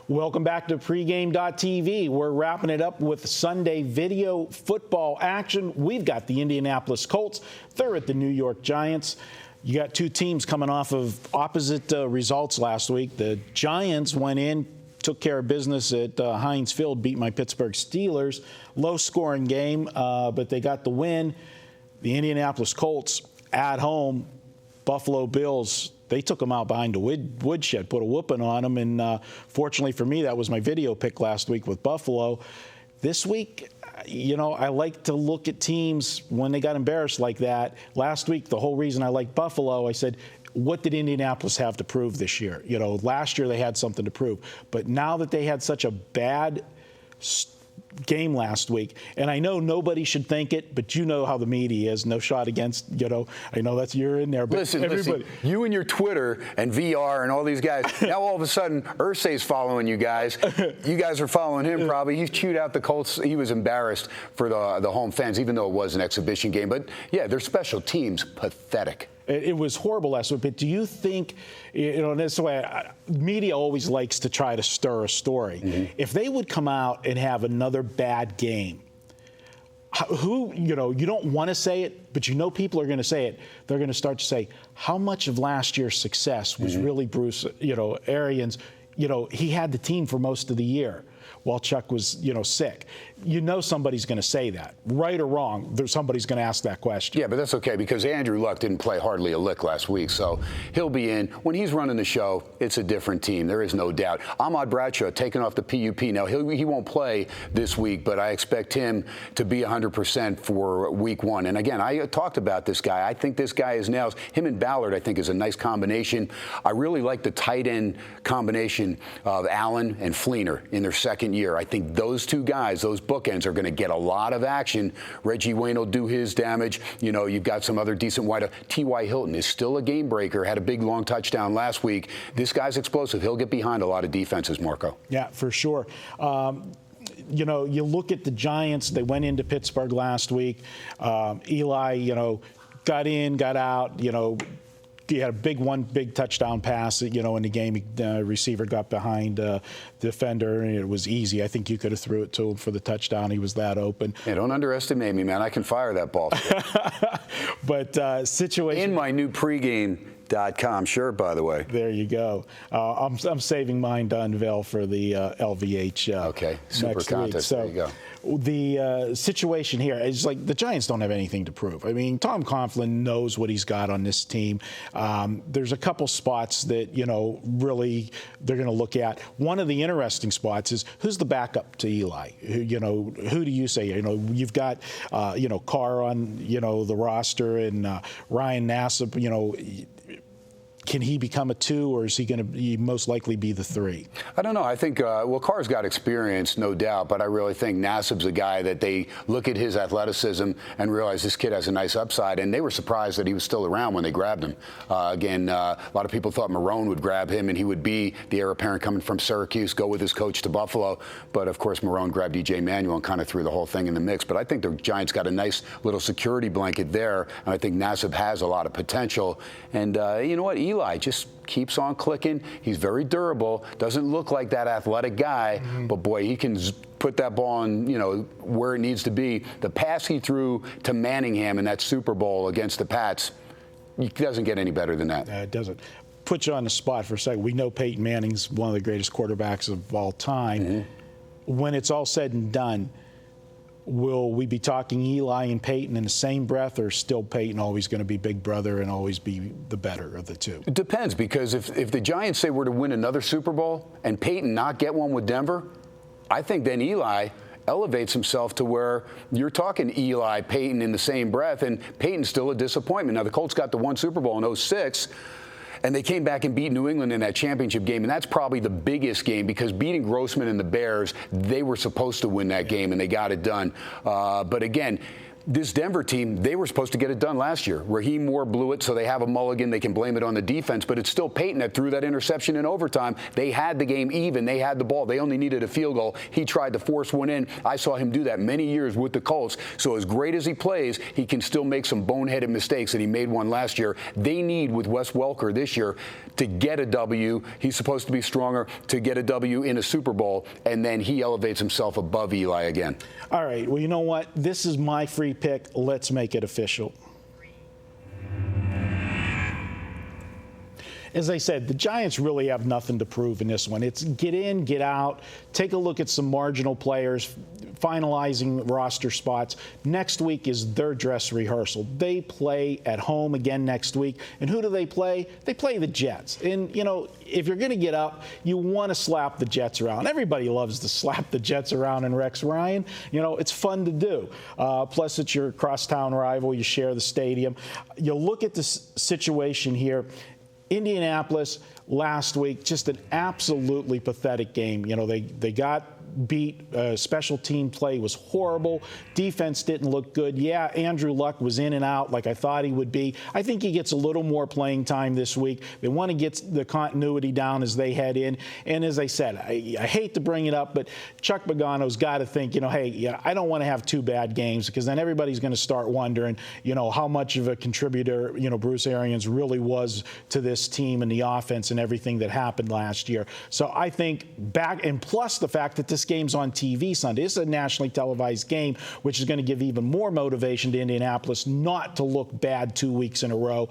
Welcome back to pregame.tv. We're wrapping it up with Sunday video football action. We've got the Indianapolis Colts. They're at the New York Giants. You got two teams coming off of opposite results last week. The Giants went in, took care of business at Heinz Field, beat my Pittsburgh Steelers. Low-scoring game, but they got the win. The Indianapolis Colts at home, Buffalo Bills, they took them out behind the woodshed, put a whooping on them, and fortunately for me, that was my video pick last week with Buffalo. This week, you know, I like to look at teams when they got embarrassed like that. Last week, the whole reason I liked Buffalo, I said, what did Indianapolis have to prove this year? You know, last year they had something to prove. But now that they had such a bad game last week, and I know nobody should think it, but you know how the media is. No shot against, you know, I know that's you're in there, but listen, you and your Twitter and VR and all these guys, now all of a sudden Irsay's following you guys. You guys are following him probably. He's chewed out the Colts. He was embarrassed for the home fans, even though it was an exhibition game. But yeah, their special teams, pathetic. It was horrible last week, but do you think, you know, this way, media always likes to try to stir a story. Mm-hmm. If they would come out and have another bad game, who, you know, you don't want to say it, but you know people are going to say it. They're going to start to say, how much of last year's success was really Bruce, you know, Arians? You know, he had the team for most of the year while Chuck was, you know, sick. You know somebody's going to say that. Right or wrong, somebody's going to ask that question. Yeah, but that's okay because Andrew Luck didn't play hardly a lick last week, so he'll be in. When he's running the show, it's a different team. There is no doubt. Ahmad Bradshaw taking off the PUP. Now, he won't play this week, but I expect him to be 100% for week one. And again, I talked about this guy. I think this guy is nails. Him and Ballard, I think, is a nice combination. I really like the tight end combination of Allen and Fleener in their second year. I think those two guys, those bookends, are going to get a lot of action. Reggie Wayne will do his damage. You know, you've got some other decent wideout. T.Y. Hilton is still a game breaker, had a big long touchdown last week. This guy's explosive. He'll get behind a lot of defenses, Marco. Yeah, for sure. You know, you look at the Giants. They went into Pittsburgh last week. Eli, you know, got in, got out, you know, he had a big touchdown pass, you know, in the game. Receiver got behind defender, and it was easy. I think you could have threw it to him for the touchdown. He was that open. Yeah, don't underestimate me, man. I can fire that ball. But situation in my new pregame.com shirt, by the way. There you go. I'm saving mine to unveil for the LVH okay, super next contest. Week. So there you go. The situation here is like the Giants don't have anything to prove. I mean, Tom Coughlin knows what he's got on this team. There's a couple spots that, you know, really they're going to look at. One of the interesting spots is who's the backup to Eli? You know, who do you say? You know, you've got, you know, Carr on, you know, the roster and Ryan Nassib, you know. Can he become a 2, or is he going to most likely be the 3? I don't know. I think, well, Carr's got experience, no doubt, but I really think Nassib's a guy that they look at his athleticism and realize this kid has a nice upside, and they were surprised that he was still around when they grabbed him. Again, a lot of people thought Marrone would grab him, and he would be the heir apparent coming from Syracuse, go with his coach to Buffalo, but of course Marrone grabbed DJ Manuel and kind of threw the whole thing in the mix. But I think the Giants got a nice little security blanket there, and I think Nassib has a lot of potential. And you know what? Eli just keeps on clicking. He's very durable. Doesn't look like that athletic guy, but boy, he can put that ball on, you know, where it needs to be. The pass he threw to Manningham in that Super Bowl against the Pats, it doesn't get any better than that. It doesn't. Put you on the spot for a second. We know Peyton Manning's one of the greatest quarterbacks of all time. When it's all said and done, will we be talking Eli and Peyton in the same breath, or still Peyton always going to be big brother and always be the better of the two? It depends, because if the Giants say we're to win another Super Bowl and Peyton not get one with Denver, I think then Eli elevates himself to where you're talking Eli, Peyton in the same breath, and Peyton's still a disappointment. Now, the Colts got the one Super Bowl in 2006. And they came back and beat New England in that championship game. And that's probably the biggest game, because beating Grossman and the Bears, they were supposed to win that game, and they got it done. But again, this Denver team, they were supposed to get it done last year. Raheem Moore blew it, so they have a mulligan. They can blame it on the defense, but it's still Peyton that threw that interception in overtime. They had the game even. They had the ball. They only needed a field goal. He tried to force one in. I saw him do that many years with the Colts. So as great as he plays, he can still make some boneheaded mistakes, and he made one last year. They need, with Wes Welker this year, to get a W. He's supposed to be stronger to get a W in a Super Bowl, and then he elevates himself above Eli again. All right, well, you know what? This is my free pick. Let's make it official. As I said, the Giants really have nothing to prove in this one. It's get in, get out, take a look at some marginal players, finalizing roster spots. Next week is their dress rehearsal. They play at home again next week. And who do they play? They play the Jets. And, you know, if you're going to get up, you want to slap the Jets around. Everybody loves to slap the Jets around in Rex Ryan. You know, it's fun to do. Plus, it's your crosstown rival. You share the stadium. You look at the situation here. Indianapolis last week, just an absolutely pathetic game. You know, they got beat. Special team play was horrible. Defense didn't look good. Yeah, Andrew Luck was in and out like I thought he would be. I think he gets a little more playing time this week. They want to get the continuity down as they head in. And as I said, I hate to bring it up, but Chuck Pagano's got to think, you know, hey, yeah, I don't want to have two bad games, because then everybody's going to start wondering, you know, how much of a contributor, you know, Bruce Arians really was to this team and the offense and everything that happened last year. So I think back, and plus the fact that this game's on TV Sunday. This is a nationally televised game, which is going to give even more motivation to Indianapolis not to look bad 2 weeks in a row.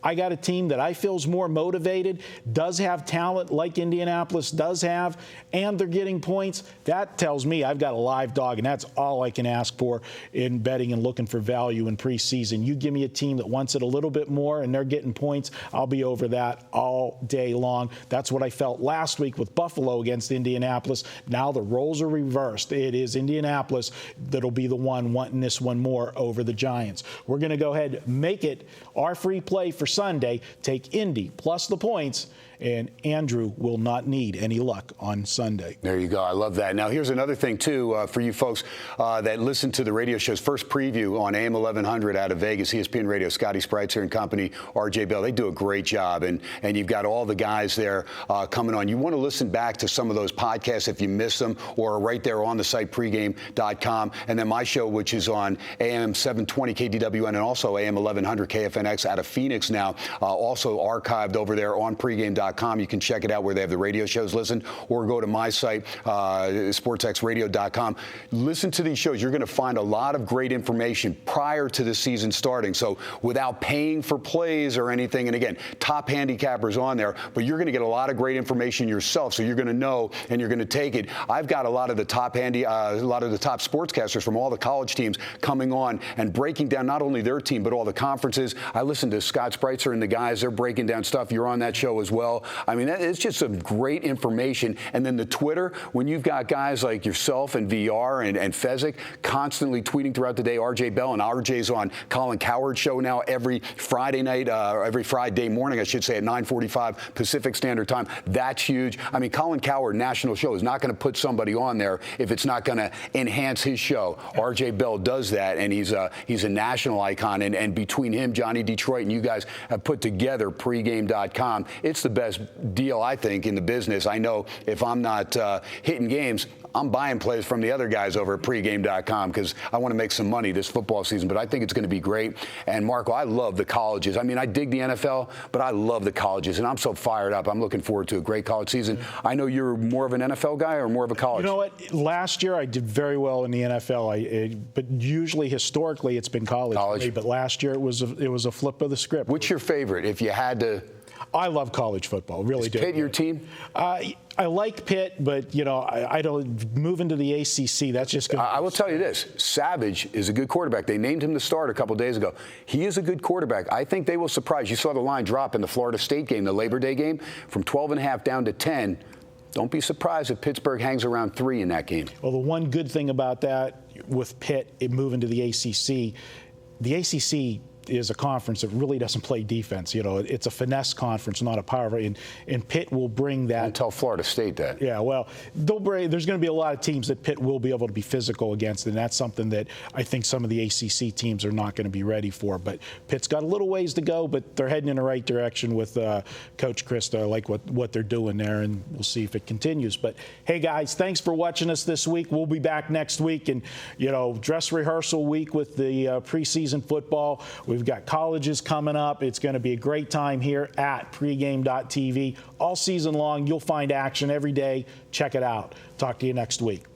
I got a team that I feel is more motivated, does have talent like Indianapolis does have, and they're getting points. That tells me I've got a live dog, and that's all I can ask for in betting and looking for value in preseason. You give me a team that wants it a little bit more and they're getting points, I'll be over that all day long. That's what I felt last week with Buffalo against Indianapolis. Now the roles are reversed. It is Indianapolis that'll be the one wanting this one more over the Giants. We're going to go ahead and make it our free play for Sunday. Take Indy plus the points, and Andrew will not need any luck on Sunday. There you go. I love that. Now, here's another thing, too, for you folks that listen to the radio shows. First preview on AM 1100 out of Vegas, ESPN Radio, Scotty Spreitzer and company, RJ Bell. They do a great job, and you've got all the guys there coming on. You want to listen back to some of those podcasts if you miss them, or right there on the site, pregame.com. And then my show, which is on AM 720 KDWN and also AM 1100 KFNX out of Phoenix now, also archived over there on pregame.com. You can check it out where they have the radio shows listed, or go to my site, sportsxradio.com. Listen to these shows. You're going to find a lot of great information prior to the season starting. So without paying for plays or anything, and again, top handicappers on there, but you're going to get a lot of great information yourself. So you're going to know and you're going to take it. I've got a lot of the top sportscasters from all the college teams coming on and breaking down not only their team but all the conferences. I listen to Scott Spreitzer and the guys. They're breaking down stuff. You're on that show as well. I mean, it's just some great information. And then the Twitter, when you've got guys like yourself and VR and Fezzik constantly tweeting throughout the day, RJ Bell, and RJ's on Colin Cowherd's show now every Friday night, every Friday morning, I should say, at 9:45 Pacific Standard Time. That's huge. I mean, Colin Cowherd, national show, is not going to put somebody on there if it's not going to enhance his show. RJ Bell does that, and he's a national icon. And between him, Johnny Detroit, and you guys have put together pregame.com. It's the best deal, I think, in the business. I know if I'm not hitting games, I'm buying plays from the other guys over at pregame.com because I want to make some money this football season. But I think it's going to be great. And, Marco, I love the colleges. I mean, I dig the NFL, but I love the colleges. And I'm so fired up. I'm looking forward to a great college season. I know you're more of an NFL guy or more of a college? You know what? Last year I did very well in the NFL. But usually, historically, it's been college. For me. But last year it was a flip of the script. What's your favorite if you had to? I love college football, really do. Is Pitt your team? I like Pitt, but, you know, I don't move into the ACC. That's just going to I will tell you this. Savage is a good quarterback. They named him the starter a couple days ago. He is a good quarterback. I think they will surprise. You saw the line drop in the Florida State game, the Labor Day game, from 12.5 down to 10. Don't be surprised if Pittsburgh hangs around 3 in that game. Well, the one good thing about that with Pitt moving to the ACC is a conference that really doesn't play defense. It's a finesse conference, not a power. And Pitt will bring that. Don't tell Florida State that. Yeah, well, there's going to be a lot of teams that Pitt will be able to be physical against, and that's something that I think some of the ACC teams are not going to be ready for. But Pitt's got a little ways to go, but they're heading in the right direction with Coach Krista. I like what they're doing there, and we'll see if it continues. But, hey, guys, thanks for watching us this week. We'll be back next week, and, dress rehearsal week with the preseason football. We've got colleges coming up. It's going to be a great time here at pregame.tv. All season long, you'll find action every day. Check it out. Talk to you next week.